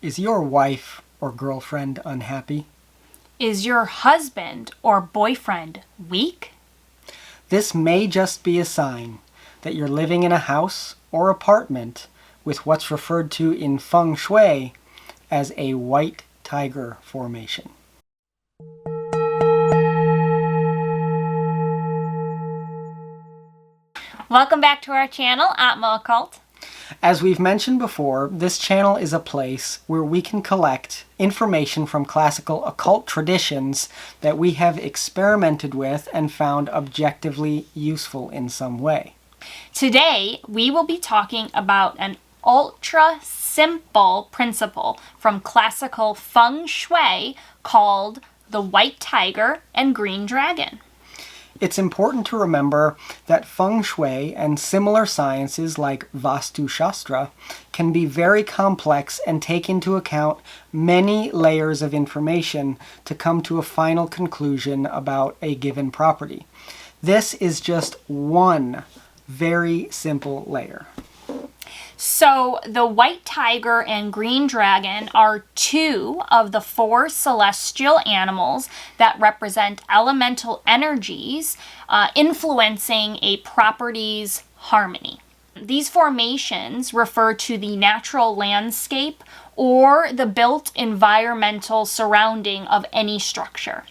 Is your wife or girlfriend unhappy? Is your husband or boyfriend weak? This may just be a sign that you're living in a house or apartment with what's referred to in Feng Shui as a white tiger formation. Welcome back to our channel, Atma Occult. As we've mentioned before, this channel is a place where we can collect information from classical occult traditions that we have experimented with and found objectively useful in some way. Today, we will be talking about an ultra simple principle from classical Feng Shui called the white tiger and green dragon. It's important to remember that Feng Shui and similar sciences like Vastu Shastra can be very complex and take into account many layers of information to come to a final conclusion about a given property. This is just one very simple layer. So the white tiger and green dragon are two of the four celestial animals that represent elemental energies influencing a property's harmony. These formations refer to the natural landscape or the built environmental surrounding of any structure.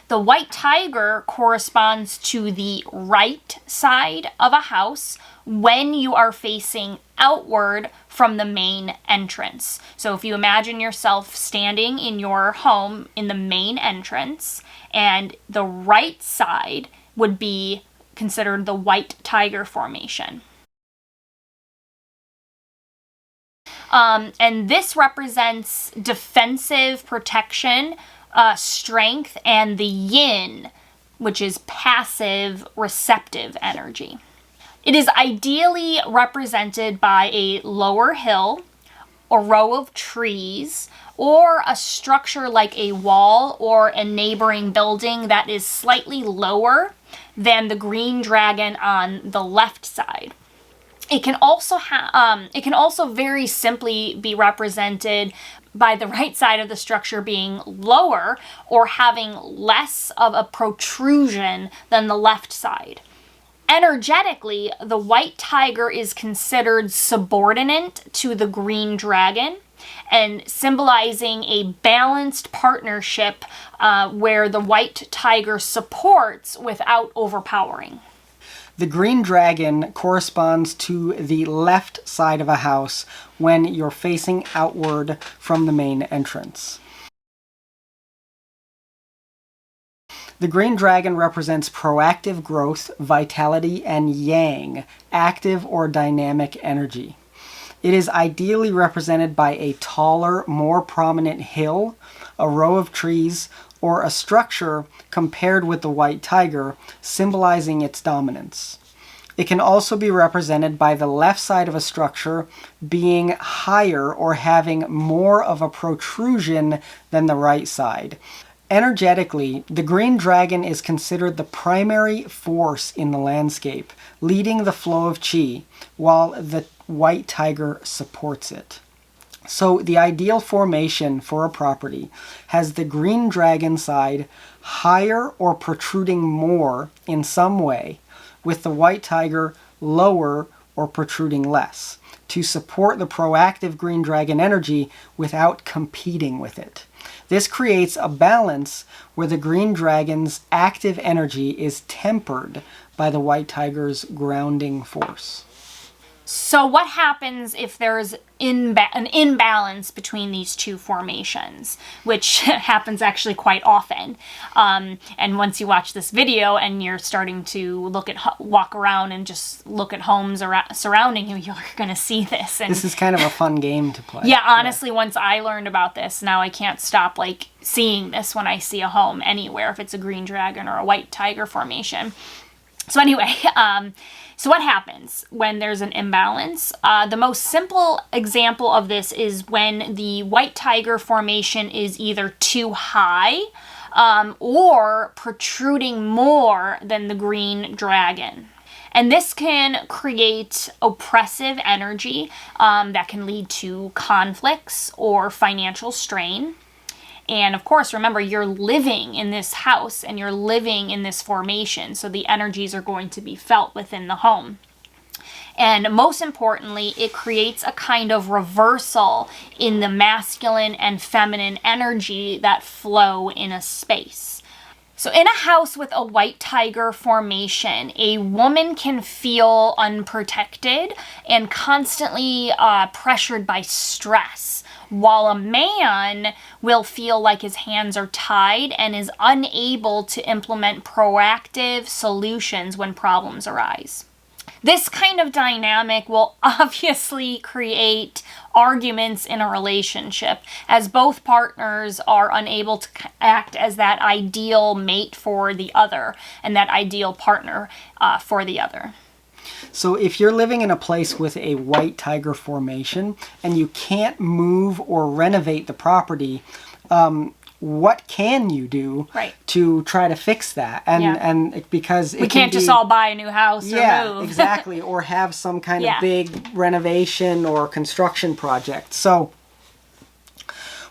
The white tiger corresponds to the right side of a house when you are facing outward from the main entrance. So if you imagine yourself standing in your home in the main entrance, and the right side would be considered the white tiger formation. And this represents defensive protection, strength, and the yin, which is passive receptive energy. It is ideally represented by a lower hill, a row of trees, or a structure like a wall or a neighboring building that is slightly lower than the green dragon on the left side. It can also very simply be represented by the right side of the structure being lower or having less of a protrusion than the left side. Energetically, the white tiger is considered subordinate to the green dragon and symbolizing a balanced partnership where the white tiger supports without overpowering. The green dragon corresponds to the left side of a house when you're facing outward from the main entrance. The green dragon represents proactive growth, vitality, and yang, active or dynamic energy. It is ideally represented by a taller, more prominent hill, a row of trees, or a structure compared with the white tiger, symbolizing its dominance. It can also be represented by the left side of a structure being higher or having more of a protrusion than the right side. Energetically, the green dragon is considered the primary force in the landscape, leading the flow of qi, while the white tiger supports it. So the ideal formation for a property has the green dragon side higher or protruding more in some way, with the white tiger lower or protruding less, to support the proactive green dragon energy without competing with it. This creates a balance where the green dragon's active energy is tempered by the white tiger's grounding force. So what happens if there's an imbalance between these two formations, which happens actually quite often? And once you watch this video and you're starting to walk around and just look at homes surrounding you, you're going to see this. And this is kind of a fun game to play. Yeah, honestly, once I learned about this, now I can't stop seeing this when I see a home anywhere, if it's a green dragon or a white tiger formation. So anyway, so what happens when there's an imbalance? The most simple example of this is when the white tiger formation is either too high or protruding more than the green dragon. And this can create oppressive energy that can lead to conflicts or financial strain. And of course, remember, you're living in this house and you're living in this formation, so the energies are going to be felt within the home. And most importantly, it creates a kind of reversal in the masculine and feminine energy that flow in a space. So in a house with a white tiger formation, a woman can feel unprotected and constantly pressured by stress, while a man will feel like his hands are tied and is unable to implement proactive solutions when problems arise. This kind of dynamic will obviously create arguments in a relationship, as both partners are unable to act as that ideal mate for the other and that ideal partner for the other. So if you're living in a place with a white tiger formation and you can't move or renovate the property, what can you do to try to fix that? And because we can't just all buy a new house or move. Exactly, or have some kind of big renovation or construction project. So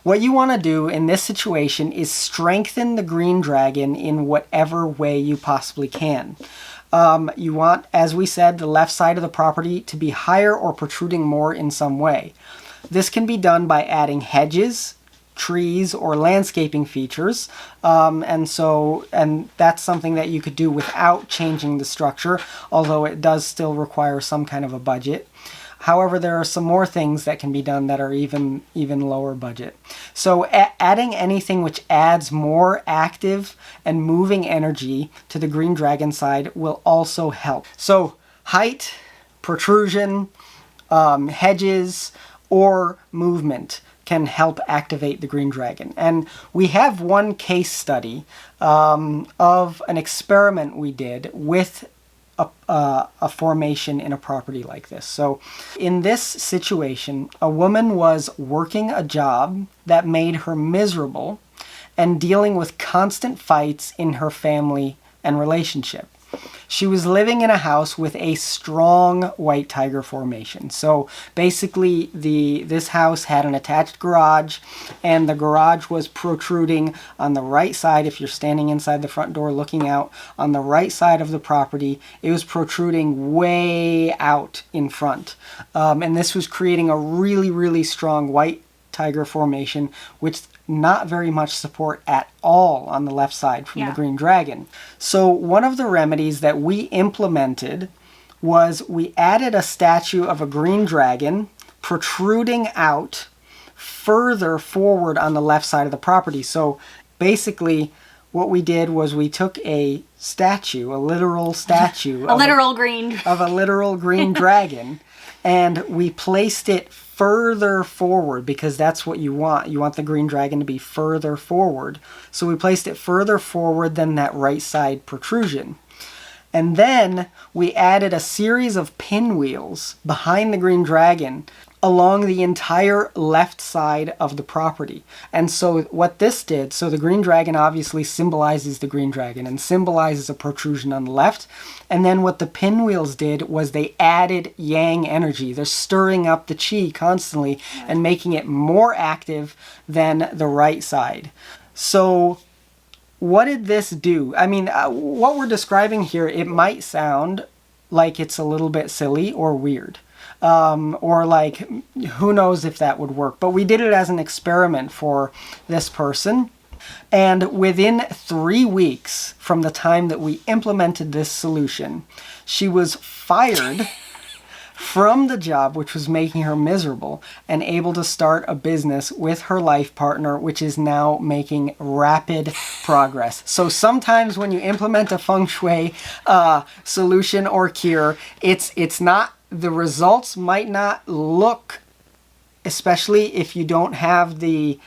what you want to do in this situation is strengthen the green dragon in whatever way you possibly can. You want, as we said, the left side of the property to be higher or protruding more in some way. This can be done by adding hedges, trees, or landscaping features, and that's something that you could do without changing the structure, although it does still require some kind of a budget. However, there are some more things that can be done that are even lower budget. So adding anything which adds more active and moving energy to the green dragon side will also help. So height, protrusion, hedges, or movement can help activate the green dragon. And we have one case study of an experiment we did with a formation in a property like this. So in this situation, a woman was working a job that made her miserable and dealing with constant fights in her family and relationship. She was living in a house with a strong white tiger formation. So basically this house had an attached garage, and the garage was protruding on the right side. If you're standing inside the front door looking out on the right side of the property, it was protruding way out in front. And this was creating a really, really strong white tiger formation, which not very much support at all on the left side from the green dragon. So one of the remedies that we implemented was we added a statue of a green dragon protruding out further forward on the left side of the property. So basically what we did was we took a statue, a literal statue of a literal green dragon, and we placed it further forward, because that's what you want. You want the green dragon to be further forward. So we placed it further forward than that right side protrusion. And then we added a series of pinwheels behind the green dragon along the entire left side of the property. And so what this did, so the green dragon obviously symbolizes the green dragon and symbolizes a protrusion on the left. And then what the pinwheels did was they added yang energy. They're stirring up the chi constantly and making it more active than the right side. So what did this do? I mean, what we're describing here, it might sound like it's a little bit silly or weird. Or like, who knows if that would work. But we did it as an experiment for this person. And within 3 weeks from the time that we implemented this solution, she was fired from the job which was making her miserable and able to start a business with her life partner, which is now making rapid progress. So sometimes when you implement a Feng Shui solution or cure, it's not, the results might not look, especially if you don't have the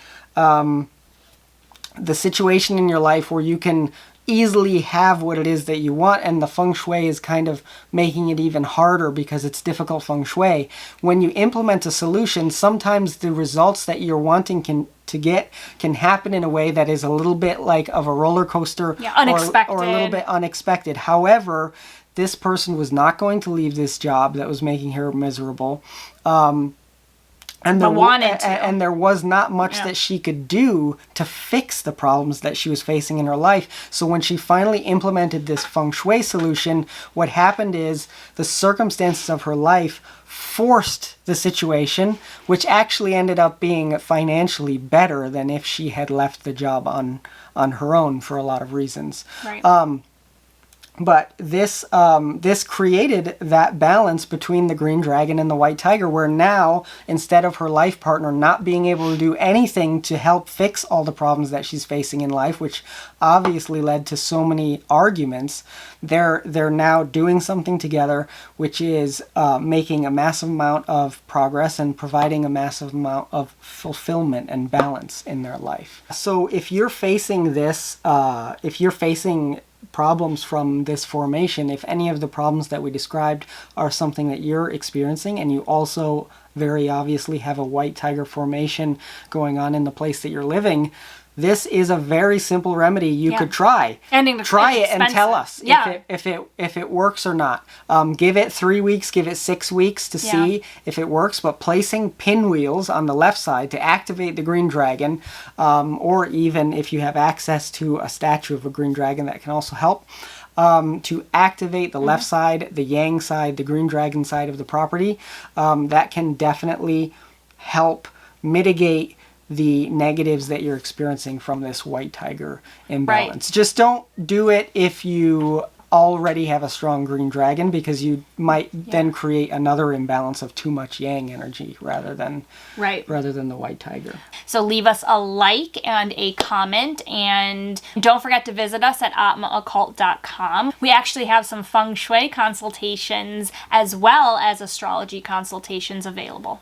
situation in your life where you can easily have what it is that you want, and the Feng Shui is kind of making it even harder because it's difficult Feng Shui. When you implement a solution, sometimes the results that you're wanting can happen in a way that is a little bit like of a roller coaster, unexpected. or a little bit unexpected. However, this person was not going to leave this job that was making her miserable. And there was not much that she could do to fix the problems that she was facing in her life. So when she finally implemented this Feng Shui solution, what happened is the circumstances of her life forced the situation, which actually ended up being financially better than if she had left the job on her own for a lot of reasons. Right. But this created that balance between the green dragon and the white tiger, where now, instead of her life partner not being able to do anything to help fix all the problems that she's facing in life, which obviously led to so many arguments, they're now doing something together, which is making a massive amount of progress and providing a massive amount of fulfillment and balance in their life. So if you're facing this, problems from this formation, if any of the problems that we described are something that you're experiencing, and you also very obviously have a white tiger formation going on in the place that you're living, this is a very simple remedy you could try. Try it and tell us if it works or not. Give it 3 weeks, give it 6 weeks to see if it works. But placing pinwheels on the left side to activate the green dragon, or even if you have access to a statue of a green dragon, that can also help. To activate the left side, the yang side, the green dragon side of the property, that can definitely help mitigate the negatives that you're experiencing from this white tiger imbalance. Right. Just don't do it if you already have a strong green dragon, because you might then create another imbalance of too much yang energy rather than the white tiger. So leave us a like and a comment, and don't forget to visit us at atmaoccult.com. We actually have some Feng Shui consultations as well as astrology consultations available.